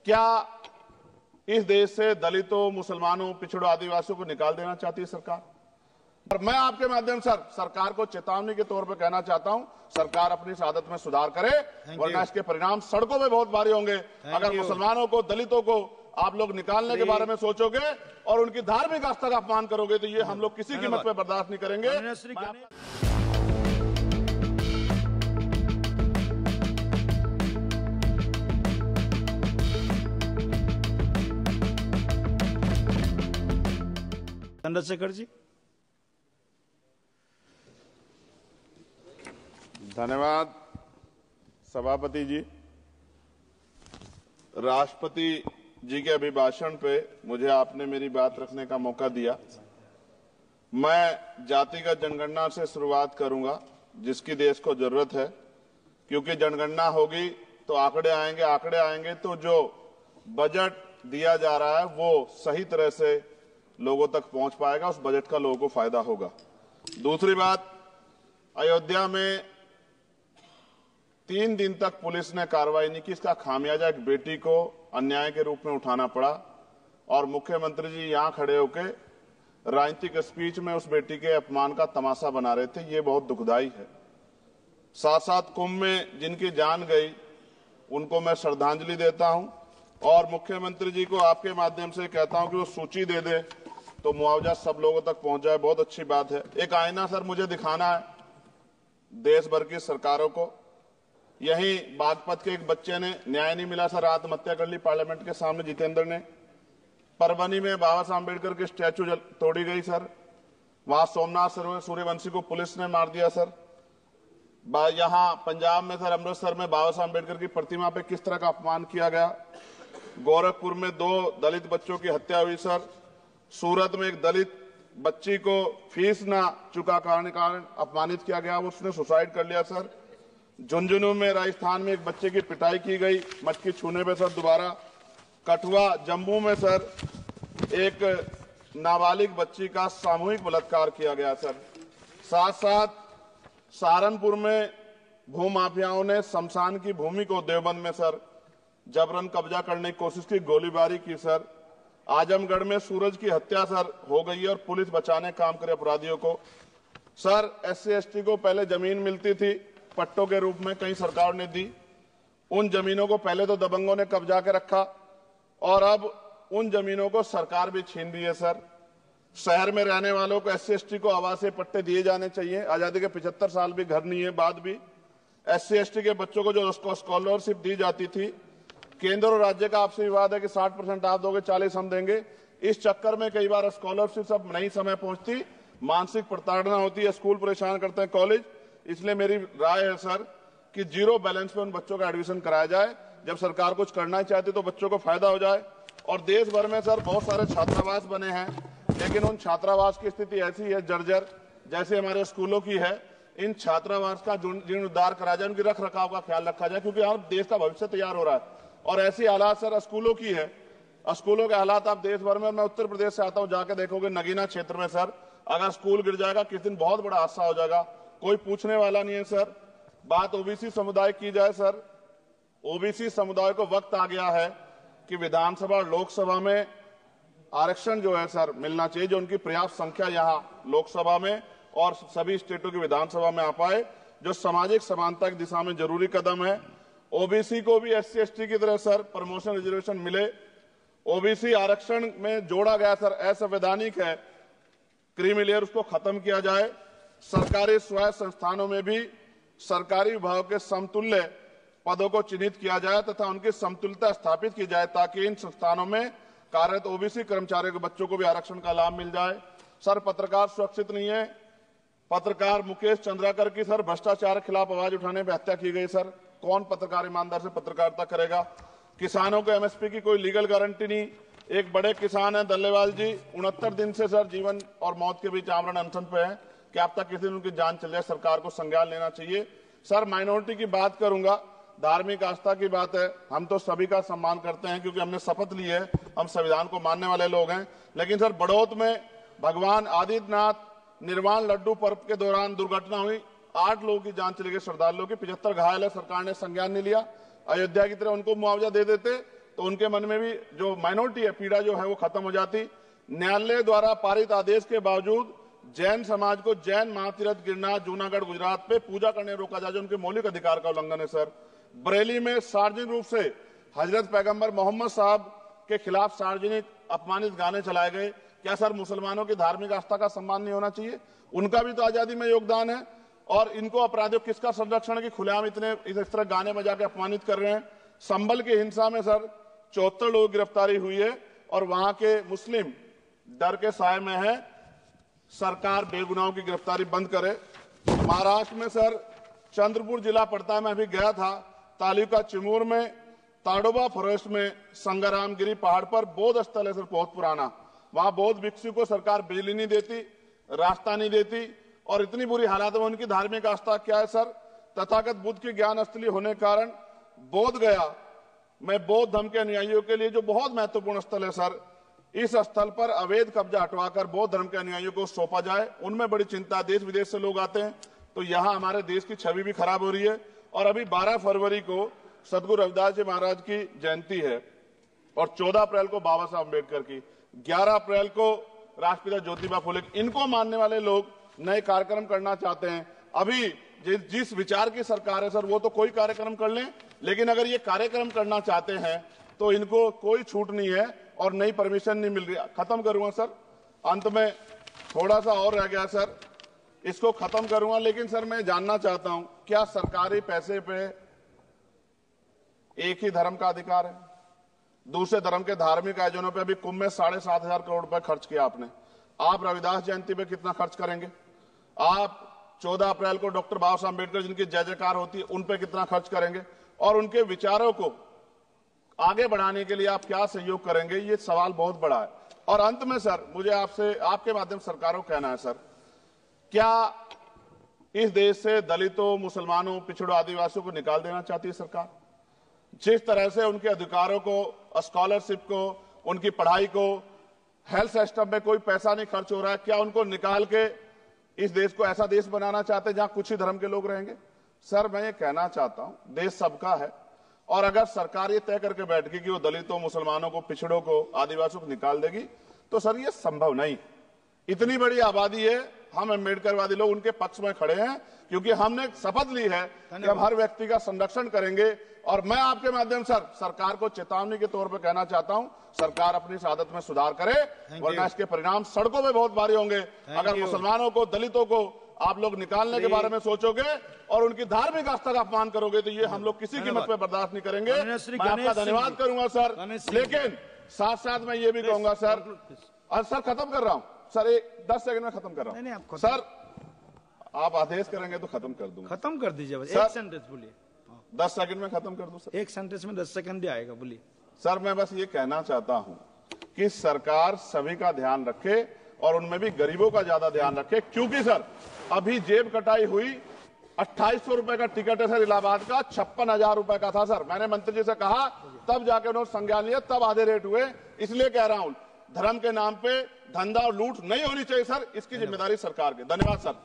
क्या इस देश से दलितों, मुसलमानों, पिछड़ों, आदिवासियों को निकाल देना चाहती है सरकार? और मैं आपके माध्यम से सरकार को चेतावनी के तौर पर कहना चाहता हूं, सरकार अपनी इस आदत में सुधार करे, वरना इसके परिणाम सड़कों में बहुत भारी होंगे। अगर मुसलमानों को, दलितों को आप लोग निकालने के बारे में सोचोगे और उनकी धार्मिक आस्था का अपमान करोगे तो ये हम लोग किसी कीमत पे बर्दाश्त नहीं करेंगे। चंद्रशेखर जी। धन्यवाद सभापति जी। राष्ट्रपति जी के अभिभाषण पे मुझे आपने मेरी बात रखने का मौका दिया। मैं जातिगत जनगणना से शुरुआत करूंगा, जिसकी देश को जरूरत है, क्योंकि जनगणना होगी तो आंकड़े आएंगे तो जो बजट दिया जा रहा है वो सही तरह से लोगों तक पहुंच पाएगा, उस बजट का लोगों को फायदा होगा। दूसरी बात, अयोध्या में 3 दिन तक पुलिस ने कार्रवाई नहीं की, इसका खामियाजा एक बेटी को अन्याय के रूप में उठाना पड़ा और मुख्यमंत्री जी यहां खड़े होकर राजनीतिक स्पीच में उस बेटी के अपमान का तमाशा बना रहे थे। ये बहुत दुखदाई है। साथ साथ कुंभ में जिनकी जान गई उनको मैं श्रद्धांजलि देता हूं और मुख्यमंत्री जी को आपके माध्यम से कहता हूं कि वो सूची दे दे तो मुआवजा सब लोगों तक पहुंच जाए। बहुत अच्छी बात है। एक आईना सर मुझे दिखाना है देश भर की सरकारों को। यहीं बागपत के एक बच्चे ने न्याय नहीं मिला सर, आत्महत्या कर ली पार्लियामेंट के सामने, जितेंद्र ने। परभनी में बाबा साहब अम्बेडकर की स्टैचू तोड़ी गई सर, वहां सोमनाथ सूर्यवंशी को पुलिस ने मार दिया सर। यहां पंजाब में सर, अमृतसर में बाबा साहब अम्बेडकर की प्रतिमा पे किस तरह का अपमान किया गया। गोरखपुर में 2 दलित बच्चों की हत्या हुई सर। सूरत में एक दलित बच्ची को फीस ना चुका कारण अपमानित किया गया, उसने सुसाइड कर लिया सर। झुंझुनू में राजस्थान में एक बच्चे की पिटाई की गई मटकी छूने पे सर दोबारा। कठुआ जम्मू में सर एक नाबालिग बच्ची का सामूहिक बलात्कार किया गया सर। साथ साथ सहारनपुर में भूमाफियाओं ने शमशान की भूमि को देवबंद में सर जबरन कब्जा करने की कोशिश की, गोलीबारी की सर। आजमगढ़ में सूरज की हत्या सर हो गई है और पुलिस बचाने काम करे अपराधियों को। सर SC ST को पहले जमीन मिलती थी पट्टों के रूप में, कई सरकार ने दी। उन जमीनों को पहले तो दबंगों ने कब्जा के रखा और अब उन जमीनों को सरकार भी छीन रही है सर। शहर में रहने वालों को SC ST को आवासीय पट्टे दिए जाने चाहिए। आजादी के 75 साल भी घर नहीं है, बाद भी SC ST के बच्चों को जो स्कॉलरशिप दी जाती थी, केंद्र और राज्य का आपसी विवाद है कि 60% आप दोगे, 40 हम देंगे। इस चक्कर में कई बार स्कॉलरशिप सब नहीं समय पहुंचती, मानसिक प्रताड़ना होती है, स्कूल परेशान करते हैं, कॉलेज। इसलिए मेरी राय है सर कि 0 बैलेंस पे उन बच्चों का एडमिशन कराया जाए। जब सरकार कुछ करना ही चाहती तो बच्चों को फायदा हो जाए। और देश भर में सर बहुत सारे छात्रावास बने हैं, लेकिन उन छात्रावास की स्थिति ऐसी है जर्जर, जैसे हमारे स्कूलों की है। इन छात्रावास का जीर्णोद्धार कराया जाए, उनकी रख रखाव का ख्याल रखा जाए, क्योंकि यहाँ देश का भविष्य तैयार हो रहा है। और ऐसी हालात सर स्कूलों की है। स्कूलों के हालात आप देश भर में, मैं उत्तर प्रदेश से आता हूं, जाके देखोगे नगीना क्षेत्र में सर अगर स्कूल गिर जाएगा किस दिन बहुत बड़ा हादसा हो जाएगा, कोई पूछने वाला नहीं है सर। बात OBC समुदाय की जाए सर, OBC समुदाय को वक्त आ गया है कि विधानसभा और लोकसभा में आरक्षण जो है सर मिलना चाहिए, जो उनकी पर्याप्त संख्या यहाँ लोकसभा में और सभी स्टेटों की विधानसभा में आ पाए, जो सामाजिक समानता की दिशा में जरूरी कदम है। OBC को भी SC ST की तरह सर प्रमोशन रिजर्वेशन मिले। OBC आरक्षण में जोड़ा गया सर असंवैधानिक है, क्रीमी लेयर, उसको खत्म किया जाए। सरकारी स्वायत्त संस्थानों में भी सरकारी विभागों के समतुल्य पदों को चिन्हित किया जाए तथा उनकी समतुल्यता स्थापित की जाए, ताकि इन संस्थानों में कार्यरत OBC कर्मचारियों के बच्चों को भी आरक्षण का लाभ मिल जाए। सर पत्रकार सुरक्षित नहीं है। पत्रकार मुकेश चंद्राकर की सर भ्रष्टाचार के खिलाफ आवाज उठाने पर हत्या की गई सर। कौन पत्रकार ईमानदार से पत्रकारिता करेगा? किसानों को MSP की कोई लीगल गारंटी नहीं। एक बड़े किसान है दल्लेवाल जी, 69 दिन से सर जीवन और मौत के बीच आमरण अनशन पे है। क्या अब तक किसी दिन उनकी जान चल जाए? सरकार को संज्ञान लेना चाहिए। सर माइनॉरिटी की बात करूंगा, धार्मिक आस्था की बात है, हम तो सभी का सम्मान करते हैं क्योंकि हमने शपथ ली है, हम संविधान को मानने वाले लोग हैं। लेकिन सर बड़ौत में भगवान आदित्यनाथ निर्वाण लड्डू पर्व के दौरान दुर्घटना हुई, 8 लोगों की जान चली गई, श्रद्धालुओं की 75 घायल है, सरकार ने संज्ञान नहीं लिया। अयोध्या की तरह उनको मुआवजा दे देते, तो उनके मन में भी जो माइनॉरिटी है पीड़ा जो है वो खत्म हो जाती। न्यायालय द्वारा पारित आदेश के बावजूद जैन समाज को जैन महातीर्थ गिरनार जूनागढ़ गुजरात पे पूजा करने रोका जाए, जो उनके मौलिक अधिकार का उल्लंघन है। सर, बरेली में सार्वजनिक रूप से हजरत पैगंबर मोहम्मद साहब के खिलाफ सार्वजनिक अपमानित गाने चलाए गए। क्या सर मुसलमानों की धार्मिक आस्था का सम्मान नहीं होना चाहिए? उनका भी तो आजादी में योगदान है। और इनको अपराधियों किसका संरक्षण की खुलेआम इस तरह गाने बजा के अपमानित कर रहे हैं। संभल की हिंसा में सर 74 लोगों की गिरफ्तारी हुई है और वहां के मुस्लिम डर के साए में है। सरकार बेगुनाहों की गिरफ्तारी बंद करे। महाराष्ट्र में सर चंद्रपुर जिला पड़ता है, मैं अभी गया था। तालुका चिमूर में ताडोबा फॉरेस्ट में संग्रामगिरी पहाड़ पर बौद्ध स्थल है सर, बहुत पुराना। वहां बौद्ध भिक्षु को सरकार बिजली नहीं देती, रास्ता नहीं देती और इतनी बुरी हालात में उनकी धार्मिक आस्था क्या है सर? तथागत बुद्ध की ज्ञान स्थली होने के कारण बोध गया में बौद्ध धर्म के अनुयायियों के लिए जो बहुत महत्वपूर्ण स्थल है सर, इस स्थल पर अवैध कब्जा हटवाकर बौद्ध धर्म के अनुयायियों को सौंपा जाए। उनमें बड़ी चिंता, देश विदेश से लोग आते हैं, तो यहाँ हमारे देश की छवि भी खराब हो रही है। और अभी 12 फरवरी को सदगुरु रविदास जी महाराज की जयंती है और 14 अप्रैल को बाबा साहब अम्बेडकर की, 11 अप्रैल को राष्ट्रपिता ज्योतिबा फुले। इनको मानने वाले लोग नए कार्यक्रम करना चाहते हैं। अभी जिस विचार की सरकार है सर, वो तो कोई कार्यक्रम कर लें, लेकिन अगर ये कार्यक्रम करना चाहते हैं तो इनको कोई छूट नहीं है और नई परमिशन नहीं मिल रही। खत्म करूंगा सर, अंत में थोड़ा सा और रह गया सर, इसको खत्म करूंगा। लेकिन सर मैं जानना चाहता हूं, क्या सरकारी पैसे पे एक ही धर्म का अधिकार है? दूसरे धर्म के धार्मिक आयोजनों पे अभी कुंभ में 7,500 करोड़ रुपए खर्च किया आपने। आप रविदास जयंती पे कितना खर्च करेंगे? आप 14 अप्रैल को डॉक्टर बाबा साहब अम्बेडकर जिनकी जय जयकार होती है उन पे कितना खर्च करेंगे? और उनके विचारों को आगे बढ़ाने के लिए आप क्या सहयोग करेंगे? ये सवाल बहुत बड़ा है। और अंत में सर मुझे आपसे, आपके माध्यम से सरकारों को कहना है सर, क्या इस देश से दलितों, मुसलमानों, पिछड़ों, आदिवासियों को निकाल देना चाहती है सरकार? जिस तरह से उनके अधिकारों को, स्कॉलरशिप को, उनकी पढ़ाई को, हेल्थ सिस्टम में कोई पैसा नहीं खर्च हो रहा है, क्या उनको निकाल के इस देश को ऐसा देश बनाना चाहते हैं जहां कुछ ही धर्म के लोग रहेंगे? सर मैं ये कहना चाहता हूं, देश सबका है और अगर सरकार ये तय करके बैठ गई कि वो दलितों, मुसलमानों को, पिछड़ों को, आदिवासियों को निकाल देगी, तो सर ये संभव नहीं। इतनी बड़ी आबादी है, हम अम्बेडकरवादी लोग उनके पक्ष में खड़े हैं क्योंकि हमने शपथ ली है कि हम हर व्यक्ति का संरक्षण करेंगे। और मैं आपके माध्यम से सरकार को चेतावनी के तौर पर कहना चाहता हूं, सरकार अपनी इस आदत में सुधार करे वरना इसके परिणाम सड़कों में बहुत भारी होंगे। अगर मुसलमानों को, दलितों को आप लोग निकालने के बारे में सोचोगे और उनकी धार्मिक आस्था का अपमान करोगे तो ये हम लोग किसी कीमत पे बर्दाश्त नहीं करेंगे। मैं आपका धन्यवाद करूंगा सर, लेकिन साथ साथ मैं ये भी कहूंगा सर, और सर खत्म कर रहा हूं सर, 10 सेकंड में खत्म कर रहा हूं सर, आप आदेश करेंगे तो खत्म कर दूंगा। खत्म कर दीजिए, एक सेंटेंस बोलिए। 10 सेकंड में खत्म कर दूं सर, एक सेंटेंस में 10 सेकंड ही आएगा, बोलिए। सर मैं बस ये कहना चाहता हूं कि सरकार सभी का ध्यान रखे और उनमें भी गरीबों का ज्यादा ध्यान रखे, क्योंकि सर अभी जेब कटाई हुई 2800 रुपए का टिकट है सर इलाहाबाद का, 56,000 रुपए का था सर। मैंने मंत्री जी से कहा, तब जाके उन्होंने संज्ञान लिया, तब आधे रेट हुए। इसलिए कह रहा हूं, धर्म के नाम पे धंधा और लूट नहीं होनी चाहिए सर, इसकी जिम्मेदारी सरकार की। धन्यवाद सर।